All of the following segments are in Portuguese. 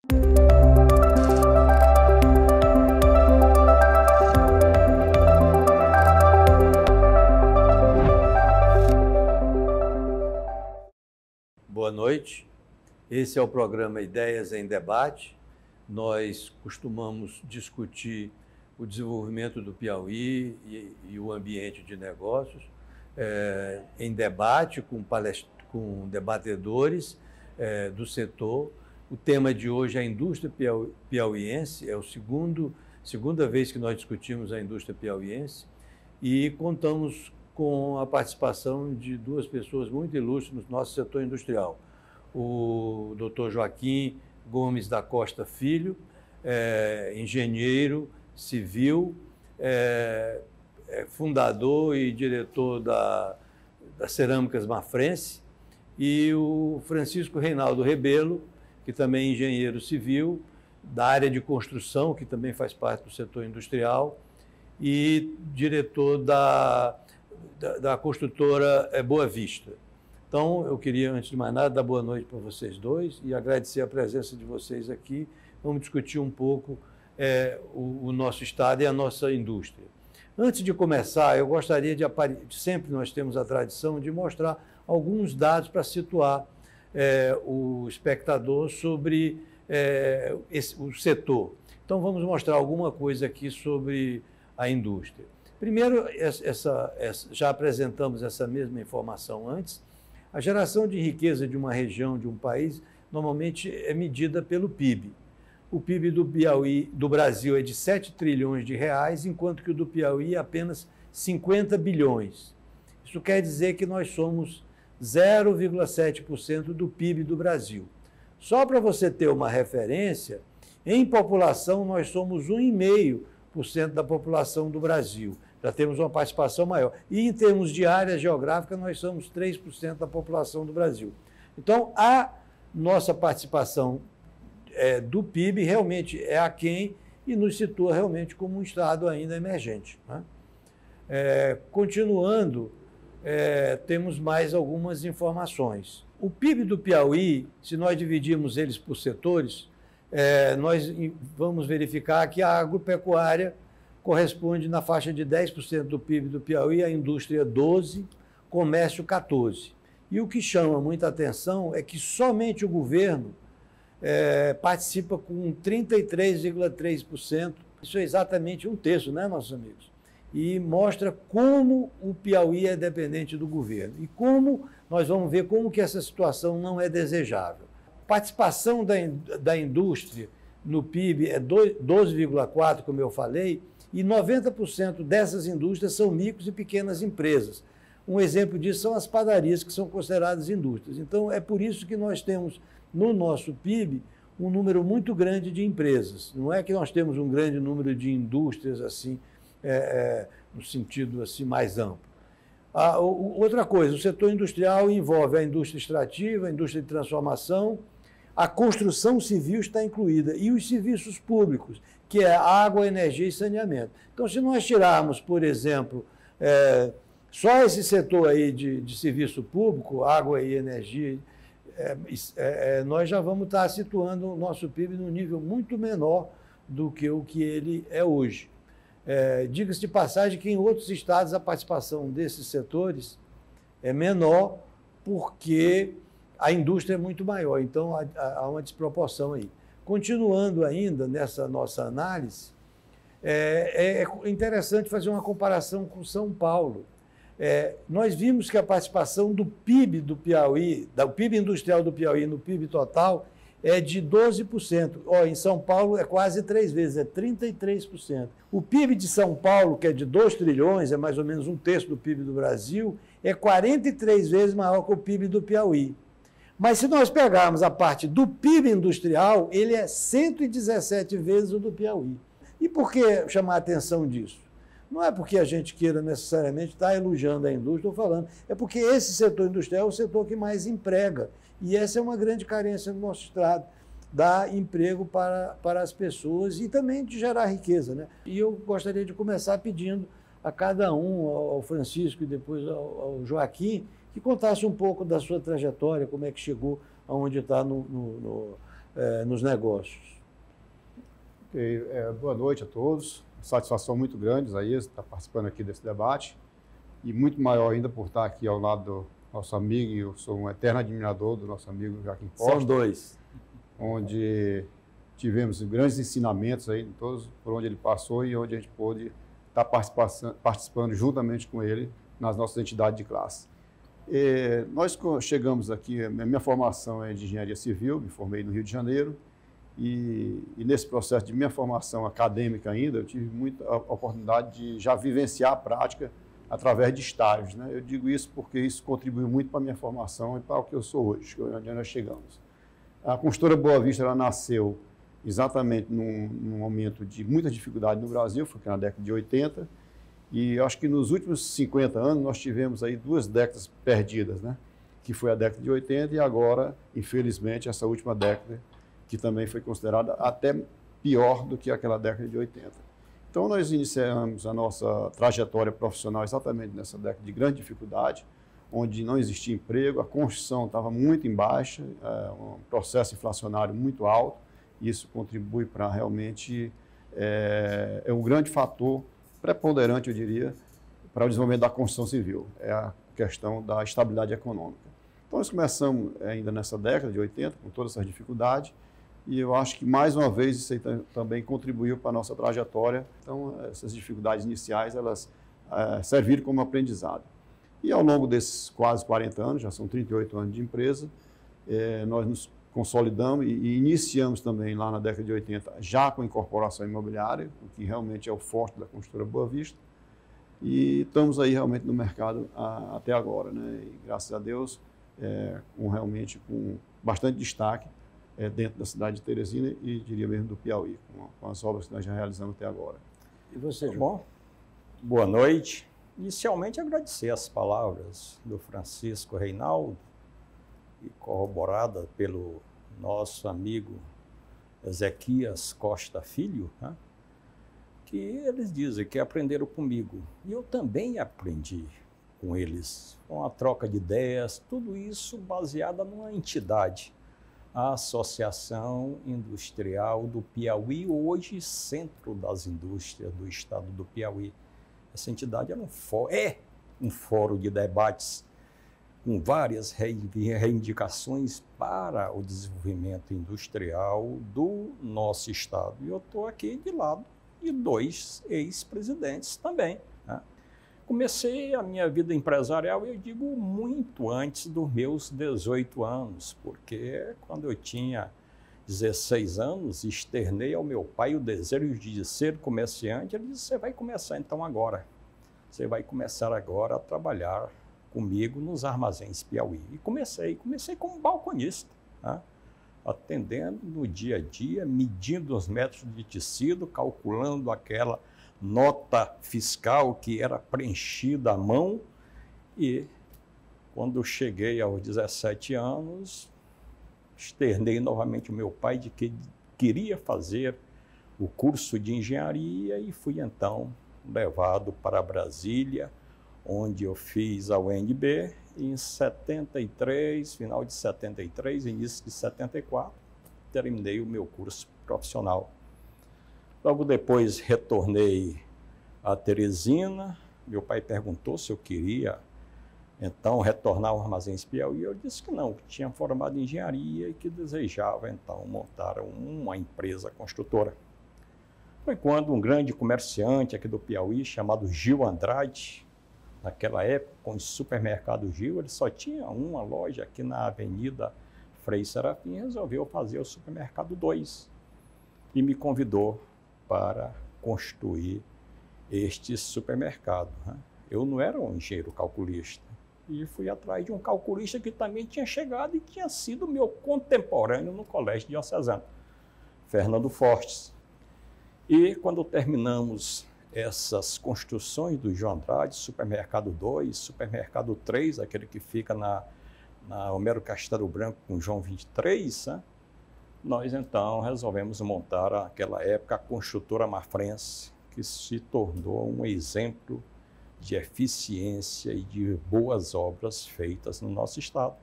Boa noite, esse é o programa Ideias em Debate. Nós costumamos discutir o desenvolvimento do Piauí e o ambiente de negócios em debate com debatedores do setor. O tema de hoje é a indústria piauiense, é a segunda vez que nós discutimos a indústria piauiense e contamos com a participação de duas pessoas muito ilustres no nosso setor industrial. O Dr. Joaquim Gomes da Costa Filho, engenheiro civil, fundador e diretor da Cerâmicas Mafrense, e o Francisco Reinaldo Rebelo, que também é engenheiro civil, da área de construção, que também faz parte do setor industrial, e diretor da construtora Boa Vista. Então, eu queria, antes de mais nada, dar boa noite para vocês dois e agradecer a presença de vocês aqui. Vamos discutir um pouco o nosso estado e a nossa indústria. Antes de começar, eu gostaria sempre nós temos a tradição de mostrar alguns dados para situar o espectador sobre o setor. Então, vamos mostrar alguma coisa aqui sobre a indústria. Primeiro, já apresentamos essa mesma informação antes. A geração de riqueza de uma região, de um país, normalmente é medida pelo PIB. O PIB do Brasil é de 7 trilhões de reais, enquanto que o do Piauí é apenas 50 bilhões. Isso quer dizer que nós somos 0,7% do PIB do Brasil. Só para você ter uma referência, em população nós somos 1,5% da população do Brasil. Já temos uma participação maior. E em termos de área geográfica, nós somos 3% da população do Brasil. Então, a nossa participação do PIB realmente é aquém e nos situa realmente como um estado ainda emergente, né? Continuando, temos mais algumas informações. O PIB do Piauí, se nós dividirmos eles por setores, nós vamos verificar que a agropecuária corresponde na faixa de 10% do PIB do Piauí, a indústria 12%, comércio 14%. E o que chama muita atenção é que somente o governo participa com 33,3%. Isso é exatamente um terço, né, nossos amigos? E mostra como o Piauí é dependente do governo. E como nós vamos ver como que essa situação não é desejável. A participação da indústria no PIB é 12,4%, como eu falei, e 90% dessas indústrias são micros e pequenas empresas. Um exemplo disso são as padarias, que são consideradas indústrias. Então, é por isso que nós temos no nosso PIB um número muito grande de empresas. Não é que nós temos um grande número de indústrias assim, no sentido assim, mais amplo. Outra coisa, o setor industrial envolve a indústria extrativa, a indústria de transformação, a construção civil está incluída e os serviços públicos, que é água, energia e saneamento. Então, se nós tirarmos, por exemplo, só esse setor aí de serviço público, água e energia, nós já vamos estar situando o nosso PIB num nível muito menor do que o que ele é hoje. Diga-se de passagem que em outros estados a participação desses setores é menor porque a indústria é muito maior, então há uma desproporção aí. Continuando ainda nessa nossa análise, é interessante fazer uma comparação com São Paulo. Nós vimos que a participação do PIB do Piauí, do PIB industrial do Piauí no PIB total, é de 12%. Em São Paulo é quase 3 vezes, é 33%. O PIB de São Paulo, que é de 2 trilhões, é mais ou menos um terço do PIB do Brasil, é 43 vezes maior que o PIB do Piauí. Mas se nós pegarmos a parte do PIB industrial, ele é 117 vezes o do Piauí. E por que chamar a atenção disso? Não é porque a gente queira necessariamente estar elogiando a indústria ou falando, é porque esse setor industrial é o setor que mais emprega. E essa é uma grande carência no nosso estado, dar emprego para as pessoas e também de gerar riqueza, né? E eu gostaria de começar pedindo a cada um, ao Francisco e depois ao Joaquim, que contasse um pouco da sua trajetória, como é que chegou aonde está nos negócios. Okay. Boa noite a todos. Satisfação muito grande, Isaías, estar participando aqui desse debate. E muito maior ainda por estar aqui ao lado do nosso amigo, e eu sou um eterno admirador do nosso amigo Joaquim Costa. São dois. Onde tivemos grandes ensinamentos aí, todos, por onde ele passou e onde a gente pôde estar participando juntamente com ele nas nossas entidades de classe. Nós chegamos aqui, a minha formação é de engenharia civil, me formei no Rio de Janeiro, e nesse processo de minha formação acadêmica ainda, eu tive muita oportunidade de já vivenciar a prática através de estágios, né? Eu digo isso porque isso contribuiu muito para a minha formação e para o que eu sou hoje, onde nós chegamos. A Construtora Boa Vista, ela nasceu exatamente num momento de muita dificuldade no Brasil, foi na década de 80, e eu acho que nos últimos 50 anos nós tivemos aí 2 décadas perdidas, né? Que foi a década de 80 e agora, infelizmente, essa última década, que também foi considerada até pior do que aquela década de 80. Então, nós iniciamos a nossa trajetória profissional exatamente nessa década de grande dificuldade, onde não existia emprego, a construção estava muito em baixa, um processo inflacionário muito alto, e isso contribui para realmente, é um grande fator preponderante, eu diria, para o desenvolvimento da construção civil, é a questão da estabilidade econômica. Então, nós começamos ainda nessa década de 80, com todas essas dificuldades, e eu acho que, mais uma vez, isso aí também contribuiu para a nossa trajetória. Então, essas dificuldades iniciais, elas serviram como aprendizado. E, ao longo desses quase 40 anos, já são 38 anos de empresa, nós nos consolidamos e iniciamos também lá na década de 80, já com incorporação imobiliária, o que realmente é o forte da Construtora Boa Vista. E estamos aí realmente no mercado até agora, né? E, graças a Deus, com bastante destaque, dentro da cidade de Teresina e, diria mesmo, do Piauí, com as obras que nós já realizamos até agora. E você, João? Bom, boa noite. Inicialmente, agradecer as palavras do Francisco Reinaldo, e corroborada pelo nosso amigo Ezequias Costa Filho, né? Que eles dizem que aprenderam comigo. E eu também aprendi com eles. Uma troca de ideias, tudo isso baseado numa entidade. A Associação Industrial do Piauí, hoje Centro das Indústrias do Estado do Piauí. Essa entidade era um fórum de debates com várias reivindicações para o desenvolvimento industrial do nosso estado. E eu estou aqui de lado de 2 ex-presidentes também, né? Comecei a minha vida empresarial, eu digo, muito antes dos meus 18 anos, porque quando eu tinha 16 anos, externei ao meu pai o desejo de ser comerciante. Ele disse: você vai começar então agora. Você vai começar agora a trabalhar comigo nos armazéns Piauí. E comecei como balconista, né? Atendendo no dia a dia, medindo os metros de tecido, calculando aquela nota fiscal que era preenchida à mão. E quando eu cheguei aos 17 anos, externei novamente o meu pai de que queria fazer o curso de engenharia e fui então levado para Brasília, onde eu fiz a UNB, e em 73, final de 73, início de 74, terminei o meu curso profissional. Logo depois retornei a Teresina, meu pai perguntou se eu queria então retornar ao Armazéns Piauí. Eu disse que não, que tinha formado em engenharia e que desejava então montar uma empresa construtora. Foi quando um grande comerciante aqui do Piauí, chamado Gil Andrade, naquela época, com o supermercado Gil, ele só tinha uma loja aqui na Avenida Frei Serafim, resolveu fazer o supermercado 2 e me convidou para construir este supermercado, né? Eu não era um engenheiro calculista e fui atrás de um calculista que também tinha chegado e tinha sido meu contemporâneo no Colégio Diocesano, Fernando Fortes. E quando terminamos essas construções do João Andrade, supermercado 2, supermercado 3, aquele que fica na Homero Castelo Branco com João 23, né? Nós então resolvemos montar, naquela época, a construtora Mafrense, que se tornou um exemplo de eficiência e de boas obras feitas no nosso estado.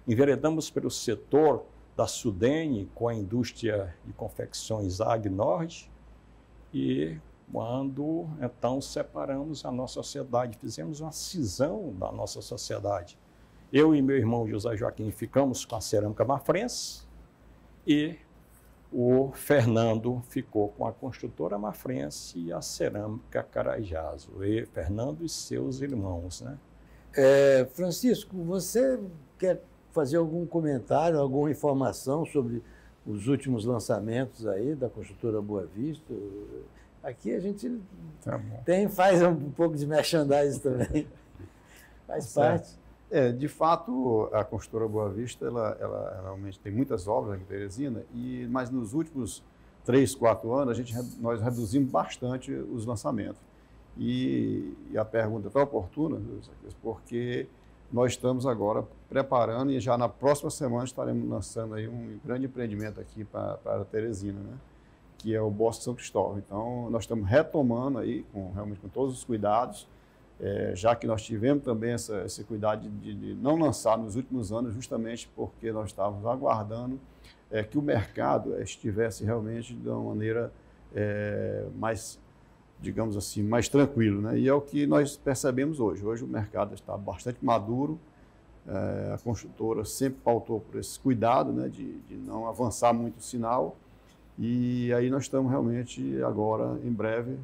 Enveredamos pelo setor da Sudene com a indústria de confecções Ag-Nord, e quando então separamos a nossa sociedade, fizemos uma cisão da nossa sociedade. Eu e meu irmão José Joaquim ficamos com a cerâmica Mafrense e o Fernando ficou com a construtora Mafrense e a cerâmica Carajás, o Fernando e seus irmãos, né? Francisco, você quer fazer algum comentário, alguma informação sobre os últimos lançamentos aí da construtora Boa Vista? Aqui a gente faz um pouco de merchandising também, faz parte. De fato, a construtora Boa Vista, ela realmente tem muitas obras aqui em Teresina, mas nos últimos 3, 4 anos, nós reduzimos bastante os lançamentos. E a pergunta foi oportuna, porque nós estamos agora preparando e já na próxima semana estaremos lançando aí um grande empreendimento aqui para Teresina, né? Que é o Bosque São Cristóvão. Então, nós estamos retomando aí, realmente com todos os cuidados, já que nós tivemos também esse cuidado de não lançar nos últimos anos, justamente porque nós estávamos aguardando que o mercado estivesse realmente de uma maneira mais, digamos assim, mais tranquilo, né? E é o que nós percebemos hoje. Hoje o mercado está bastante maduro, a construtora sempre pautou por esse cuidado, né, de não avançar muito o sinal, e aí nós estamos realmente agora, em breve,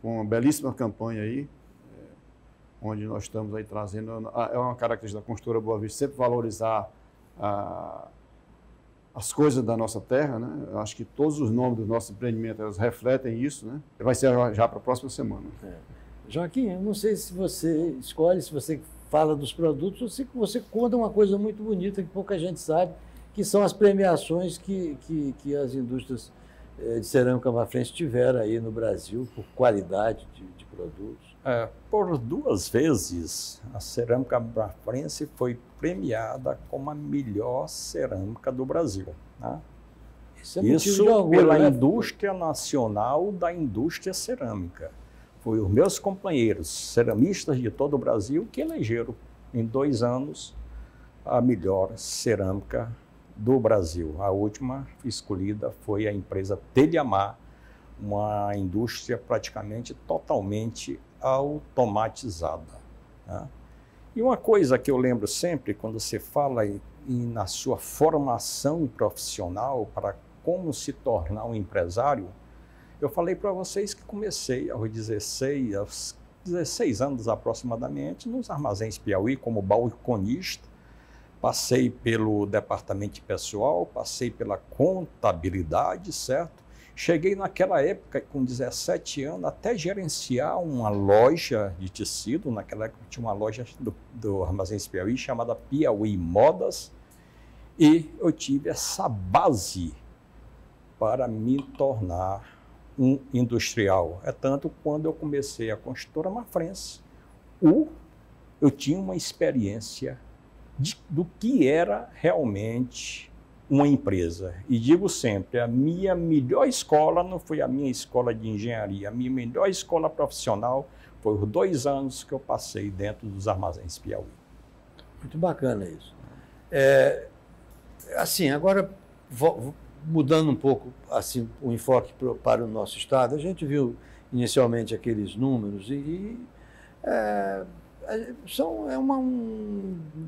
com uma belíssima campanha aí, onde nós estamos aí trazendo, é uma característica da construtora Boa Vista, sempre valorizar as coisas da nossa terra, né? Eu acho que todos os nomes dos nossos empreendimentos elas refletem isso, né? Vai ser já para a próxima semana. Joaquim, eu não sei se você escolhe, se você fala dos produtos, ou se você conta uma coisa muito bonita que pouca gente sabe, que são as premiações que as indústrias de cerâmica Mafrense tiveram aí no Brasil por qualidade de produtos. Por 2 vezes, a cerâmica Mafrense foi premiada como a melhor cerâmica do Brasil, né? Isso orgulho, pela Indústria Nacional da Indústria Cerâmica. Foi os meus companheiros ceramistas de todo o Brasil que elegeram em 2 anos a melhor cerâmica do Brasil. A última escolhida foi a empresa Telhamar, uma indústria praticamente totalmente automatizada, né? E uma coisa que eu lembro sempre, quando você fala na sua formação profissional para como se tornar um empresário, eu falei para vocês que comecei aos 16 anos aproximadamente nos Armazéns Piauí como balconista. Passei pelo departamento de pessoal, passei pela contabilidade, certo? Cheguei naquela época, com 17 anos, até gerenciar uma loja de tecido. Naquela época tinha uma loja do Armazéns Piauí chamada Piauí Modas. E eu tive essa base para me tornar um industrial. É tanto quando eu comecei a construtora Mafrense, eu tinha uma experiência do que era realmente uma empresa. E digo sempre, a minha melhor escola não foi a minha escola de engenharia, a minha melhor escola profissional foi os 2 anos que eu passei dentro dos Armazéns Piauí. Muito bacana isso. Assim, agora, mudando um pouco assim, o enfoque para o nosso estado, a gente viu inicialmente aqueles números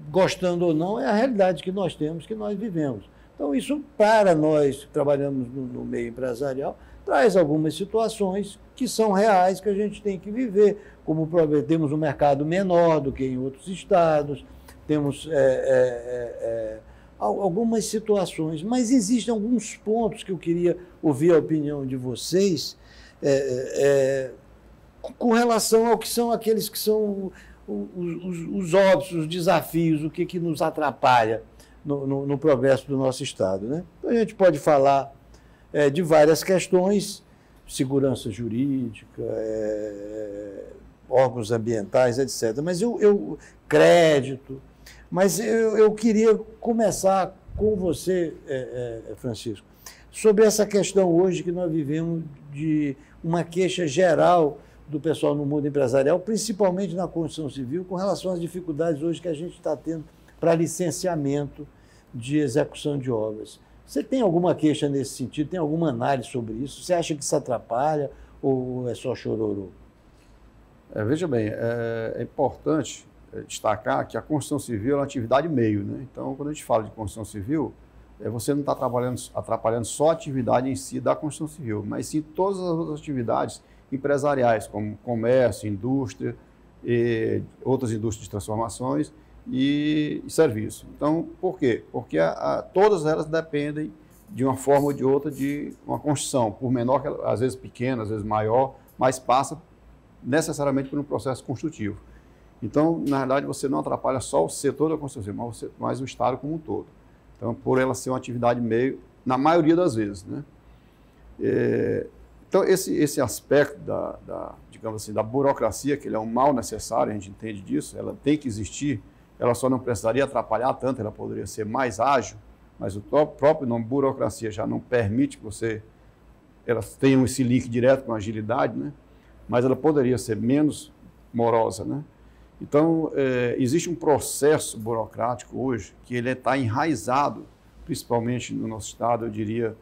gostando ou não, é a realidade que nós temos, que nós vivemos. Então, isso, para nós que trabalhamos no meio empresarial, traz algumas situações que são reais, que a gente tem que viver, como temos um mercado menor do que em outros estados, temos algumas situações, mas existem alguns pontos que eu queria ouvir a opinião de vocês com relação ao que são aqueles que são os óbitos, os desafios, o que nos atrapalha no progresso do nosso Estado, né? Então, a gente pode falar de várias questões, segurança jurídica, órgãos ambientais, etc. Mas crédito. Mas eu queria começar com você, Francisco, sobre essa questão hoje que nós vivemos de uma queixa geral do pessoal no mundo empresarial, principalmente na construção civil, com relação às dificuldades hoje que a gente está tendo para licenciamento de execução de obras. Você tem alguma queixa nesse sentido? Tem alguma análise sobre isso? Você acha que isso atrapalha ou é só chororô? Veja bem, é importante destacar que a construção civil é uma atividade meio, né? Então, quando a gente fala de construção civil, você não está atrapalhando só a atividade em si da construção civil, mas sim todas as outras atividades empresariais, como comércio, indústria, outras indústrias de transformações e serviço. Então, por quê? Porque todas elas dependem, de uma forma ou de outra, de uma construção, por menor, que às vezes pequena, às vezes maior, mas passa necessariamente por um processo construtivo. Então, na verdade, você não atrapalha só o setor da construção civil, mas o Estado como um todo. Então, por ela ser uma atividade meio, na maioria das vezes, né? Então, esse aspecto digamos assim, da burocracia, que ele é um mal necessário, a gente entende disso, ela tem que existir, ela só não precisaria atrapalhar tanto, ela poderia ser mais ágil, mas o próprio nome burocracia já não permite que elas tenham esse link direto com a agilidade, né? Mas ela poderia ser menos morosa, né? Então, existe um processo burocrático hoje que ele está enraizado, principalmente no nosso estado, eu diria,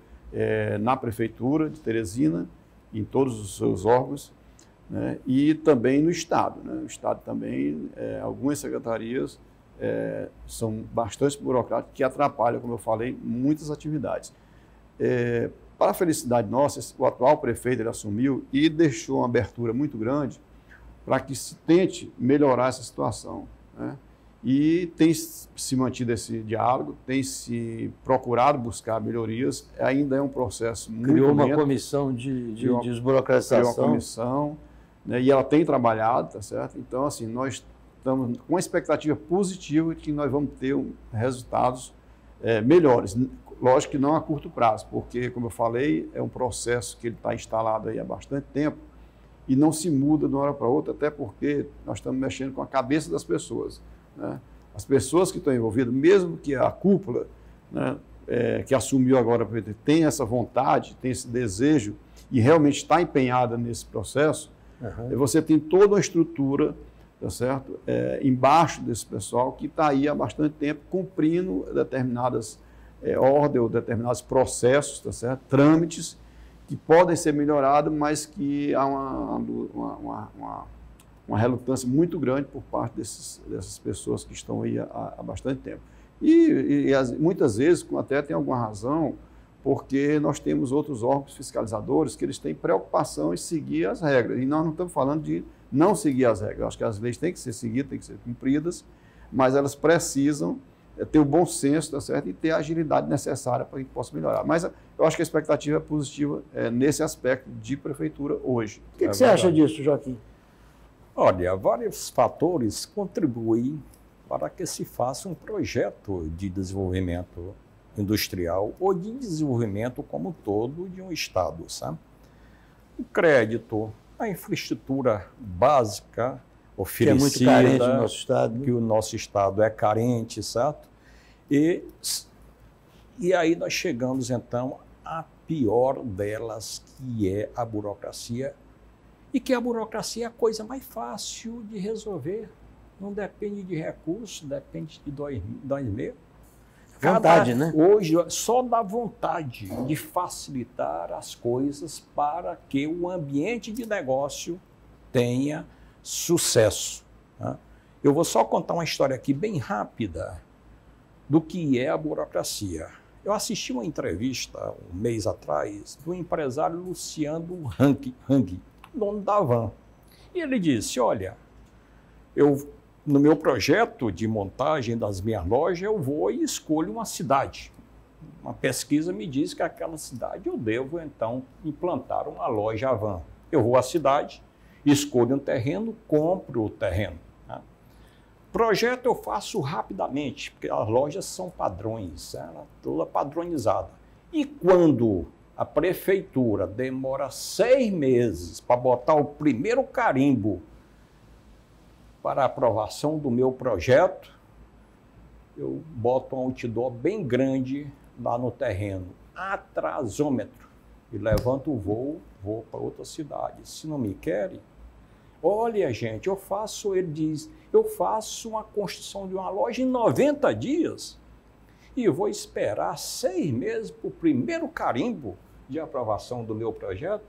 na Prefeitura de Teresina, em todos os seus órgãos, né? E também no Estado, né? O Estado também, algumas secretarias são bastante burocráticas, que atrapalham, como eu falei, muitas atividades. Para a felicidade nossa, o atual prefeito ele assumiu e deixou uma abertura muito grande para que se tente melhorar essa situação, né? E tem se mantido esse diálogo, tem se procurado buscar melhorias, ainda é um processo muito Criou uma lento. Comissão de desburocratização. Criou uma comissão, né? E ela tem trabalhado, tá certo? Então, assim, nós estamos com uma expectativa positiva de que nós vamos ter resultados melhores. Lógico que não a curto prazo, porque, como eu falei, é um processo que ele está instalado aí há bastante tempo, e não se muda de uma hora para outra, até porque nós estamos mexendo com a cabeça das pessoas, né? As pessoas que estão envolvidas, mesmo que a cúpula, né, que assumiu agora, tem essa vontade, tem esse desejo e realmente está empenhada nesse processo, você tem toda uma estrutura, tá certo? Embaixo desse pessoal que está aí há bastante tempo cumprindo determinadas ordens ou determinados processos, tá certo? Trâmites, que podem ser melhorados, mas que há uma relutância muito grande por parte dessas pessoas que estão aí há bastante tempo. Muitas vezes, até tem alguma razão, porque nós temos outros órgãos fiscalizadores que eles têm preocupação em seguir as regras. E nós não estamos falando de não seguir as regras. Eu acho que as leis têm que ser seguidas, têm que ser cumpridas, mas elas precisam ter o bom senso, tá certo? E ter a agilidade necessária para que possa melhorar. Mas eu acho que a expectativa é positiva nesse aspecto de prefeitura hoje. O que você acha disso, Joaquim? Olha, vários fatores contribuem para que se faça um projeto de desenvolvimento industrial ou de desenvolvimento como um todo de um estado, sabe? O crédito, a infraestrutura básica oferecida, que é muito carente no nosso estado, né? Que o nosso estado é carente, certo? E aí nós chegamos, então, à pior delas, que é a burocracia, e que a burocracia é a coisa mais fácil de resolver. Não depende de recursos, depende de dois meios. Vontade, né? Hoje, só da vontade de facilitar as coisas para que o ambiente de negócio tenha sucesso, né? Eu vou só contar uma história aqui bem rápida do que é a burocracia. Eu assisti uma entrevista um mês atrás do empresário Luciano Hang, dono da Van. E ele disse, olha, no meu projeto de montagem das minhas lojas, eu vou e escolho uma cidade. Uma pesquisa me diz que aquela cidade eu devo, então, implantar uma loja Van. Eu vou à cidade, escolho um terreno, compro o terreno. Né? Projeto eu faço rapidamente, porque as lojas são padrões, toda padronizada. E quando a prefeitura demora 6 meses para botar o primeiro carimbo para a aprovação do meu projeto, eu boto um outdoor bem grande lá no terreno, atrasômetro, e levanto o vou para outra cidade. Se não me querem, olha, gente, ele diz, eu faço uma construção de uma loja em 90 dias. e vou esperar 6 meses para o primeiro carimbo de aprovação do meu projeto.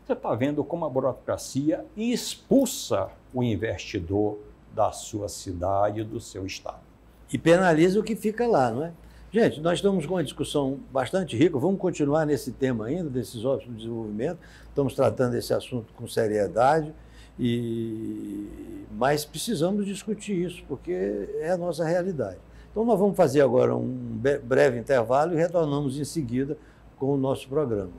Você está vendo como a burocracia expulsa o investidor da sua cidade, do seu estado. E penaliza o que fica lá, não é? Gente, nós estamos com uma discussão bastante rica, vamos continuar nesse tema ainda, desses óbitos do desenvolvimento, estamos tratando esse assunto com seriedade, mas precisamos discutir isso, porque é a nossa realidade. Então nós vamos fazer agora um breve intervalo e retornamos em seguida com o nosso programa.